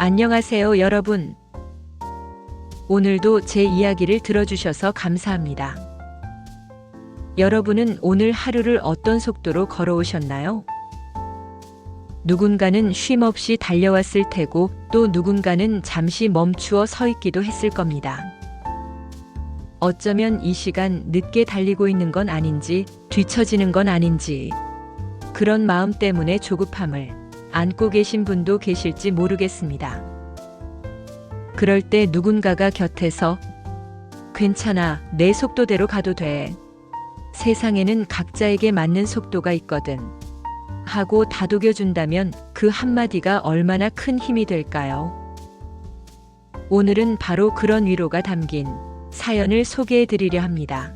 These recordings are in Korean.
안녕하세요, 여러분. 오늘도 제 이야기를 들어주셔서 감사합니다. 여러분은 오늘 하루를 어떤 속도로 걸어오셨나요? 누군가는 쉼없이 달려왔을 테고 또 누군가는 잠시 멈추어 서 있기도 했을 겁니다. 어쩌면 이 시간 늦게 달리고 있는 건 아닌지, 뒤처지는 건 아닌지, 그런 마음 때문에 조급함을 안고 계신 분도 계실지 모르겠습니다. 그럴 때 누군가가 곁에서 괜찮아, 내 속도대로 가도 돼. 세상에는 각자에게 맞는 속도가 있거든. 하고 다독여준다면 그 한마디가 얼마나 큰 힘이 될까요? 오늘은 바로 그런 위로가 담긴 사연을 소개해 드리려 합니다.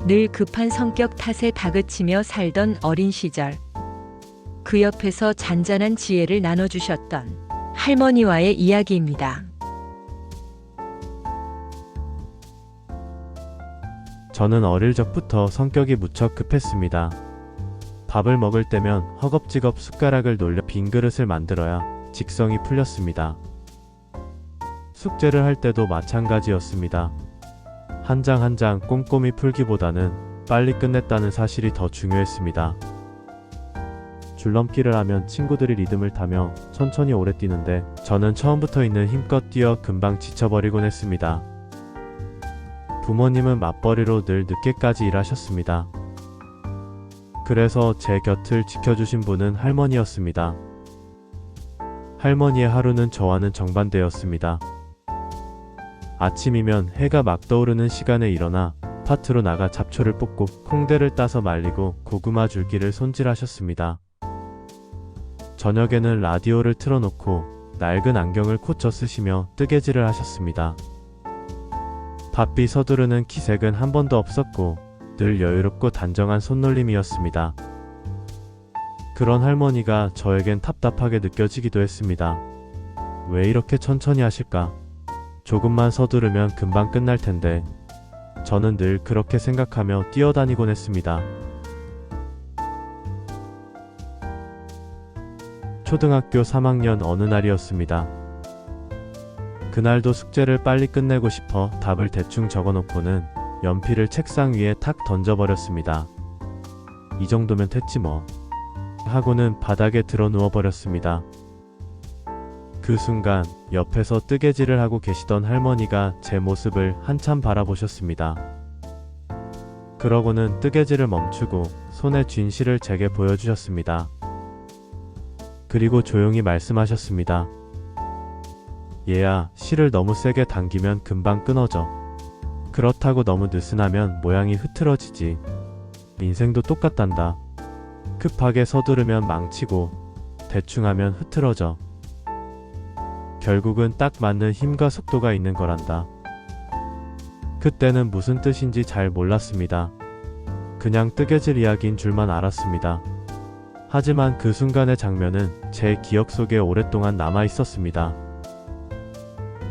늘 급한 성격 탓에 다그치며 살던 어린 시절, 그 옆에서 잔잔한 지혜를 나눠주셨던 할머니와의 이야기입니다. 저는 어릴 적부터 성격이 무척 급했습니다. 밥을 먹을 때면 허겁지겁 숟가락을 놀려 빈 그릇을 만들어야 직성이 풀렸습니다. 숙제를 할 때도 마찬가지였습니다. 한 장 한 장 꼼꼼히 풀기보다는 빨리 끝냈다는 사실이 더 중요했습니다. 줄넘기를 하면 친구들이 리듬을 타며 천천히 오래 뛰는데 저는 처음부터 있는 힘껏 뛰어 금방 지쳐버리곤 했습니다. 부모님은 맞벌이로 늘 늦게까지 일하셨습니다. 그래서 제 곁을 지켜주신 분은 할머니였습니다. 할머니의 하루는 저와는 정반대였습니다. 아침이면 해가 막 떠오르는 시간에 일어나 밭으로 나가 잡초를 뽑고 콩대를 따서 말리고 고구마 줄기를 손질하셨습니다. 저녁에는 라디오를 틀어놓고 낡은 안경을 고쳐 쓰시며 뜨개질을 하셨습니다. 바삐 서두르는 기색은 한 번도 없었고 늘 여유롭고 단정한 손놀림이었습니다. 그런 할머니가 저에겐 답답하게 느껴지기도 했습니다. 왜 이렇게 천천히 하실까? 조금만 서두르면 금방 끝날 텐데. 저는 늘 그렇게 생각하며 뛰어다니곤 했습니다. 초등학교 3학년 어느 날이었습니다. 그날도 숙제를 빨리 끝내고 싶어 답을 대충 적어놓고는 연필을 책상 위에 탁 던져버렸습니다. 이 정도면 됐지 뭐. 하고는 바닥에 드러 누워버렸습니다. 그 순간 옆에서 뜨개질을 하고 계시던 할머니가 제 모습을 한참 바라보셨습니다. 그러고는 뜨개질을 멈추고 손에 쥔 실을 제게 보여주셨습니다. 그리고 조용히 말씀하셨습니다. 얘야, 실을 너무 세게 당기면 금방 끊어져. 그렇다고 너무 느슨하면 모양이 흐트러지지. 인생도 똑같단다. 급하게 서두르면 망치고 대충 하면 흐트러져. 결국은 딱 맞는 힘과 속도가 있는 거란다. 그때는 무슨 뜻인지 잘 몰랐습니다. 그냥 뜨개질 이야기인 줄만 알았습니다. 하지만 그 순간의 장면은 제 기억 속에 오랫동안 남아 있었습니다.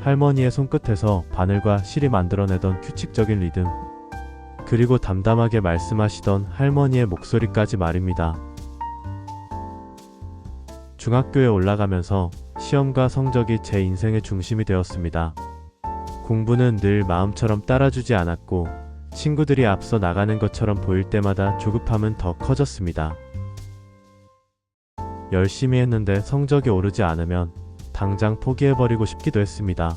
할머니의 손끝에서 바늘과 실이 만들어내던 규칙적인 리듬, 그리고 담담하게 말씀하시던 할머니의 목소리까지 말입니다. 중학교에 올라가면서 시험과 성적이 제 인생의 중심이 되었습니다. 공부는 늘 마음처럼 따라주지 않았고 친구들이 앞서 나가는 것처럼 보일 때마다 조급함은 더 커졌습니다. 열심히 했는데 성적이 오르지 않으면 당장 포기해버리고 싶기도 했습니다.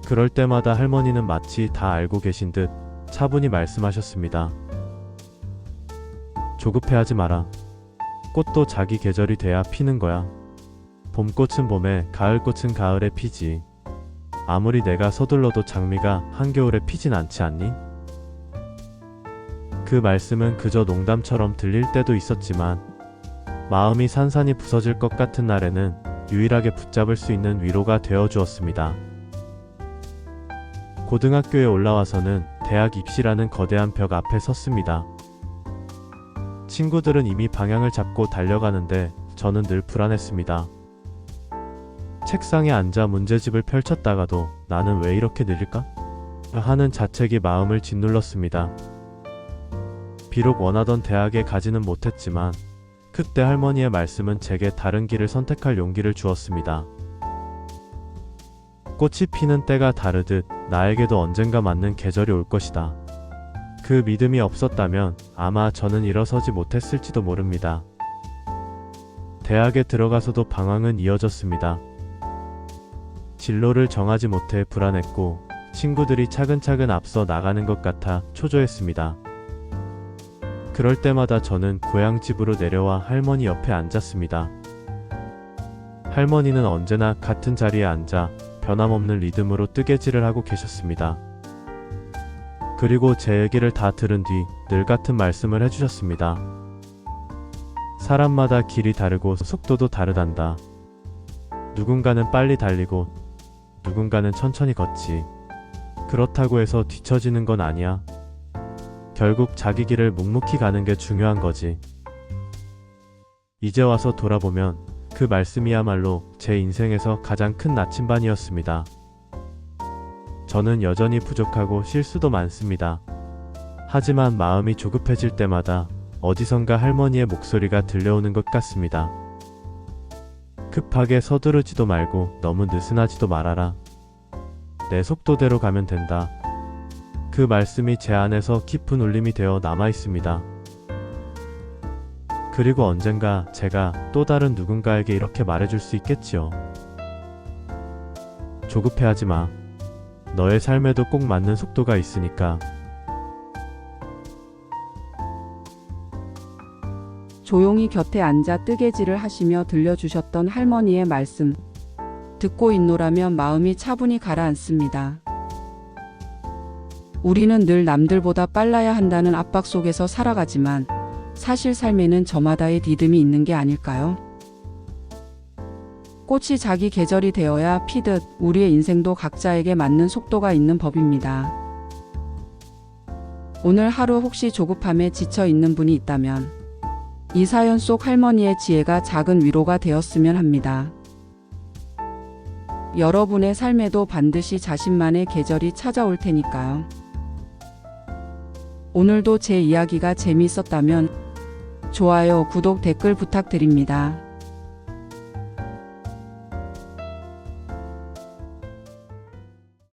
그럴 때마다 할머니는 마치 다 알고 계신 듯 차분히 말씀하셨습니다. 조급해하지 마라. 꽃도 자기 계절이 돼야 피는 거야. 봄꽃은 봄에, 가을꽃은 가을에 피지. 아무리 내가 서둘러도 장미가 한겨울에 피진 않지 않니? 그 말씀은 그저 농담처럼 들릴 때도 있었지만 마음이 산산이 부서질 것 같은 날에는 유일하게 붙잡을 수 있는 위로가 되어 주었습니다. 고등학교에 올라와서는 대학 입시라는 거대한 벽 앞에 섰습니다. 친구들은 이미 방향을 잡고 달려가는데 저는 늘 불안했습니다. 책상에 앉아 문제집을 펼쳤다가도 나는 왜 이렇게 느릴까? 하는 자책이 마음을 짓눌렀습니다. 비록 원하던 대학에 가지는 못했지만 그때 할머니의 말씀은 제게 다른 길을 선택할 용기를 주었습니다. 꽃이 피는 때가 다르듯 나에게도 언젠가 맞는 계절이 올 것이다. 그 믿음이 없었다면 아마 저는 일어서지 못했을지도 모릅니다. 대학에 들어가서도 방황은 이어졌습니다. 진로를 정하지 못해 불안했고 친구들이 차근차근 앞서 나가는 것 같아 초조했습니다. 그럴 때마다 저는 고향집으로 내려와 할머니 옆에 앉았습니다. 할머니는 언제나 같은 자리에 앉아 변함없는 리듬으로 뜨개질을 하고 계셨습니다. 그리고 제 얘기를 다 들은 뒤 늘 같은 말씀을 해주셨습니다. 사람마다 길이 다르고 속도도 다르단다. 누군가는 빨리 달리고 누군가는 천천히 걷지. 그렇다고 해서 뒤처지는 건 아니야. 결국 자기 길을 묵묵히 가는 게 중요한 거지. 이제 와서 돌아보면 그 말씀이야말로 제 인생에서 가장 큰 나침반이었습니다. 저는 여전히 부족하고 실수도 많습니다. 하지만 마음이 조급해질 때마다 어디선가 할머니의 목소리가 들려오는 것 같습니다. 급하게 서두르지도 말고 너무 느슨하지도 말아라. 내 속도대로 가면 된다. 그 말씀이 제 안에서 깊은 울림이 되어 남아 있습니다. 그리고 언젠가 제가 또 다른 누군가에게 이렇게 말해줄 수 있겠지요. 조급해하지 마. 너의 삶에도 꼭 맞는 속도가 있으니까. 조용히 곁에 앉아 뜨개질을 하시며 들려주셨던 할머니의 말씀. 듣고 있노라면 마음이 차분히 가라앉습니다. 우리는 늘 남들보다 빨라야 한다는 압박 속에서 살아가지만 사실 삶에는 저마다의 리듬이 있는 게 아닐까요? 꽃이 자기 계절이 되어야 피듯 우리의 인생도 각자에게 맞는 속도가 있는 법입니다. 오늘 하루 혹시 조급함에 지쳐 있는 분이 있다면 이 사연 속 할머니의 지혜가 작은 위로가 되었으면 합니다. 여러분의 삶에도 반드시 자신만의 계절이 찾아올 테니까요. 오늘도 제 이야기가 재미있었다면 좋아요, 구독, 댓글 부탁드립니다.